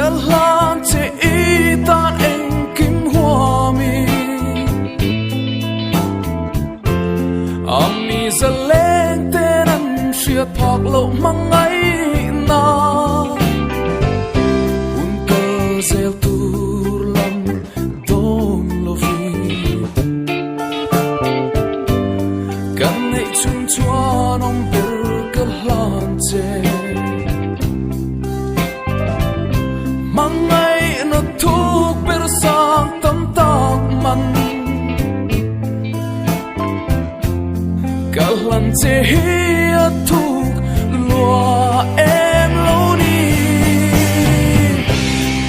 lan che i tan anh kim hoa mi ami za leng ten an shiat phok lo mang ai na un ka zel tur lam dom lo vi kan nei chun chuan om ber ka lan che mang ai na thuk ber sang tam tak man ka lan che hi a thuk lua em lo ni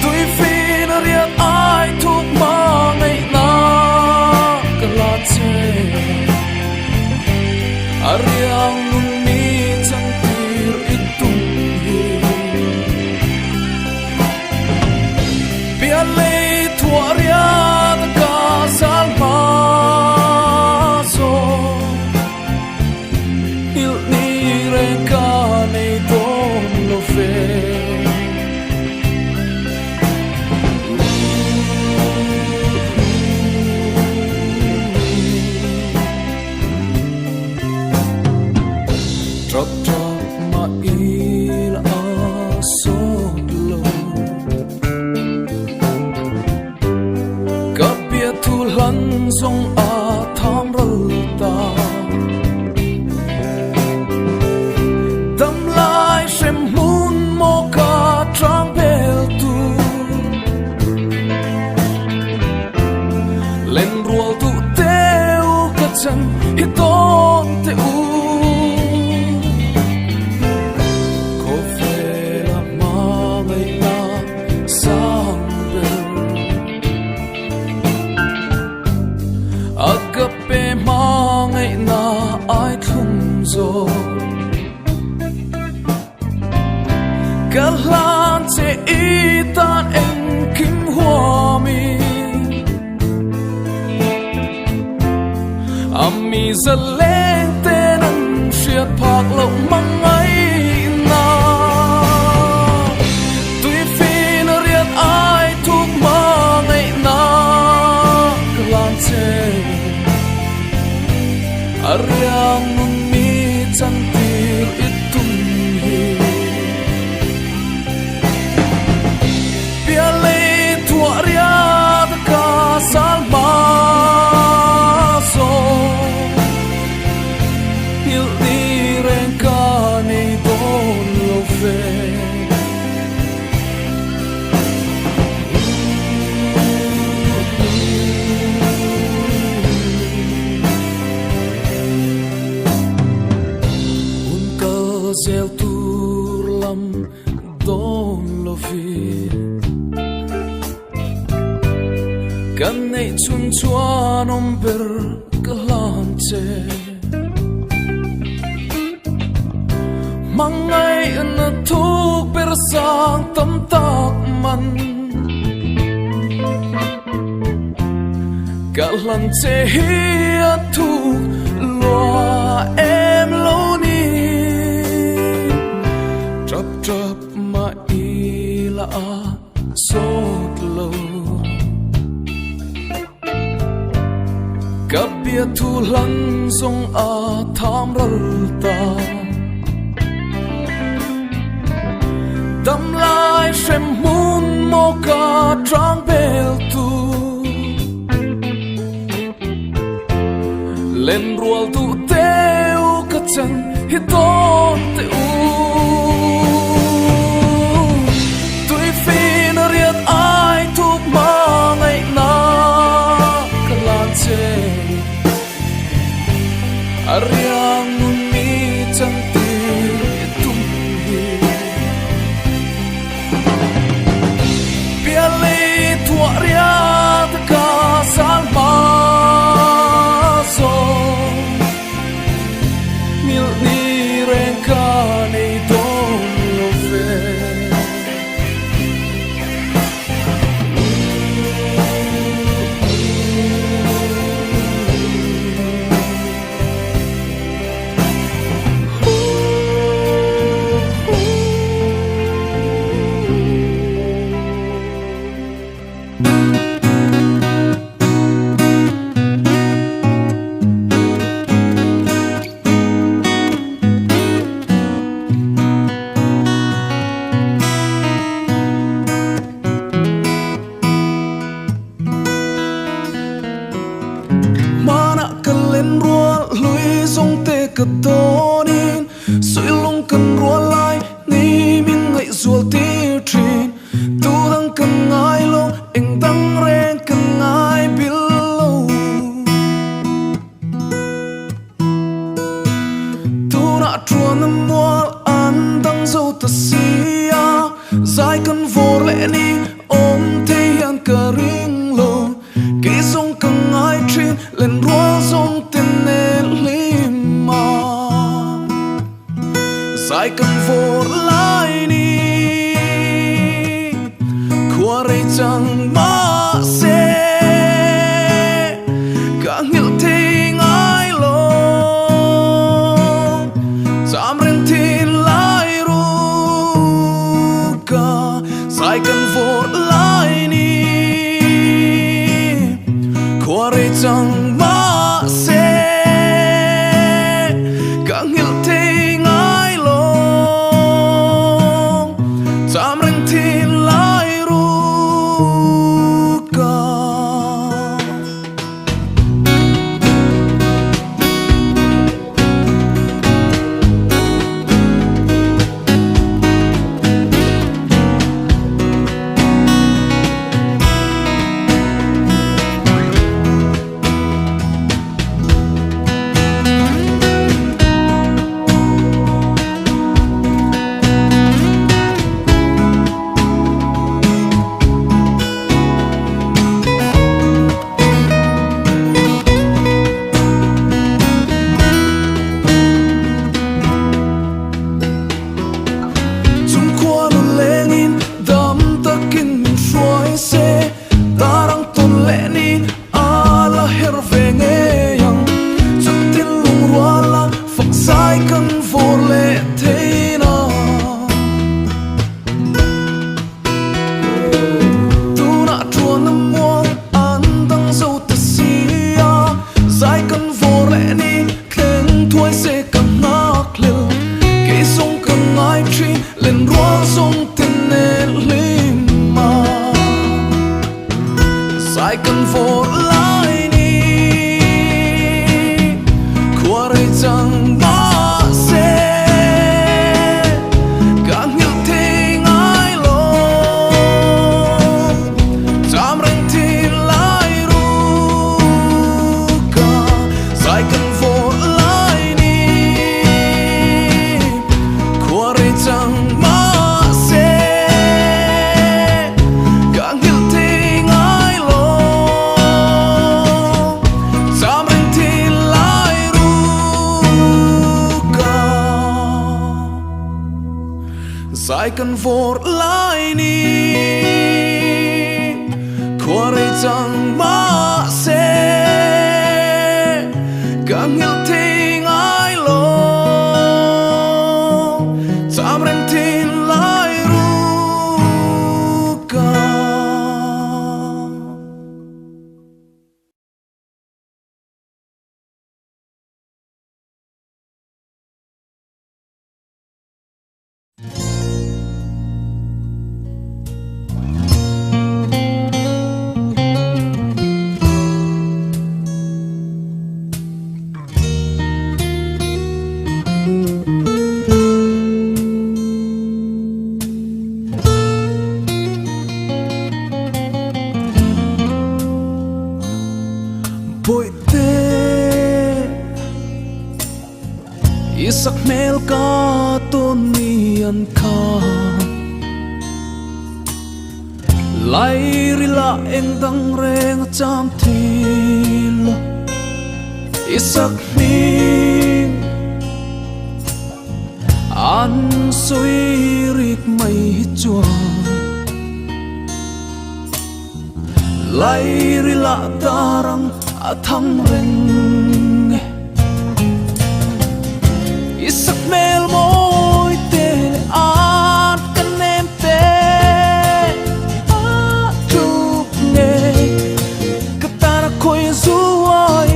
tui fin riat ai thuk mang ai na ka lan che ariang nun mi chang tir itung hi bia le thua riat ka sal ma so il ni re ka nei dom lo fe drop drop ma il a so lo ka bia thu lan zong a tham rul ta dam lai shem mun mo ka trang bel tu len rual tu teu ka chan hi ton te u ko fe la ma ngai na sang bel agape ma ngai na ai thum zo ka lan che i tan anh kim hoa mi ami za leng ten an shiat phak lo mang ai na tui fin riat ai thuk mang ai na ka lan che ariang nun mi chan tir itum hi bia le thua riat ka sal ma so il ni ren ka nei don lo fe un ka zel tur lam don lo fi kan nei chun chuan om ber ka lan che mang ai na thuk ber sang tam tak man ka lan che hi a thuk lua em lo ni drop drop ma ila a sot lo ka bia thu lan zong a tham rul ta dam lai shem mun mo ka trang bel tu len rual tu teu ka chan hi ton te u tui fin riat ai thuk mang ai na ka lan che ariang nun mi chan tir itum hi bia le thua riat ka sal ma so mil ni ren ka sai cần vô lẽ ni ôm thế hiện cả riêng lô kỹ sông cần ai trên lên rúa sông tên nè lima sai cần vô lại ni qua đây chẳng mà sẽ cả hiểu thế ngài lo dám lên thiên lại ru cả sai cần vô lại ni qua đây chẳng mà sẽ cả hiểu thế ngài lo dám lên thiên lại ru cả lên rúa sông tên nè lima sai cần vô lại ni qua đây chẳng mà sẽ càng hiểu thế ngài lo dám ranh thiên lại ru cả sai cần vô lại ni qua đây chẳng sai cần vô lại ni qua đây chẳng mà sẽ càng hiểu thế ngài lo dám ranh thiên lại ru cả bội tê isak mel ka tôn ni an kha lai rila eng dang reng cham thil isak mi an sui rik mai chuang lai rila tarang atham reng isak mel moi te at kan em te a tu ne katara koi zuai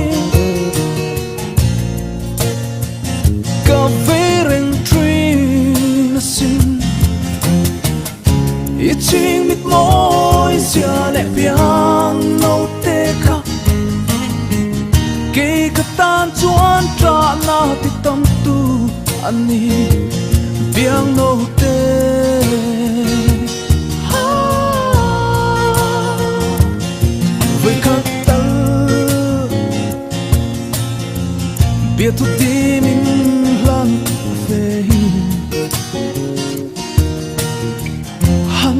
ka veren trin sin iching mit moi sia le piang no te ka kê ka tan chuan tra na ti tam tu ani biang no te với khắc tal biết thu ti mình lan về hằng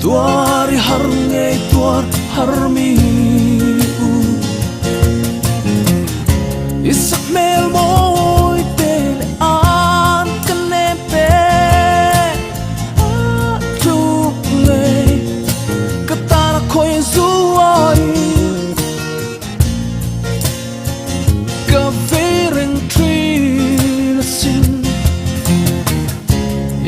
tuari har ngay tuar har mi u isak mel moy tele an kanepe tu le katara koi zuai ka vereng tri la sin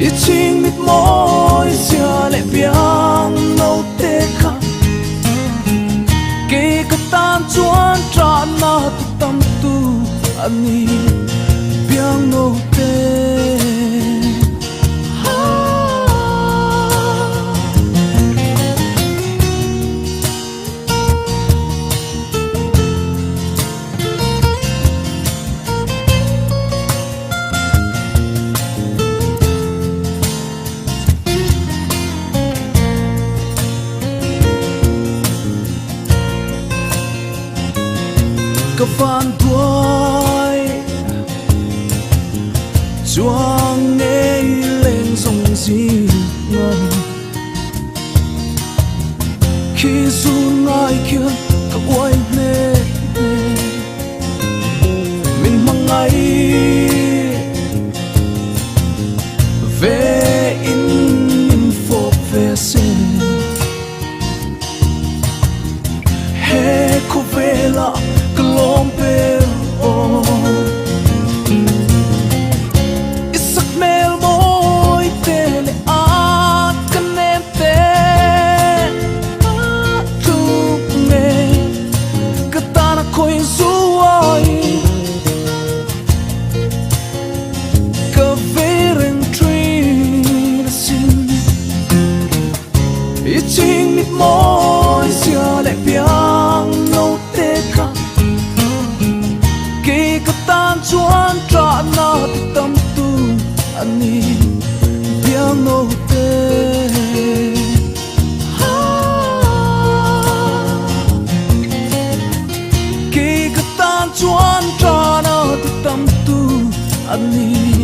iching mit moy sia le biang no te kha ke katan chuan tra na tam tu ani biang no te ka van tuai chuang nghe lên dòng gì ngân khi du ngai kia ka uai nè mình mang ngay về in phố về sen he cô về là Long pero isak mel moy tele at kanete tu me katana koi zuai ka vereng tree na sin iching mit moy sia le piang no te ka tan chuan tra na ti tam tu ani biang no te ke ka tan chuan tra na ti tam tu ani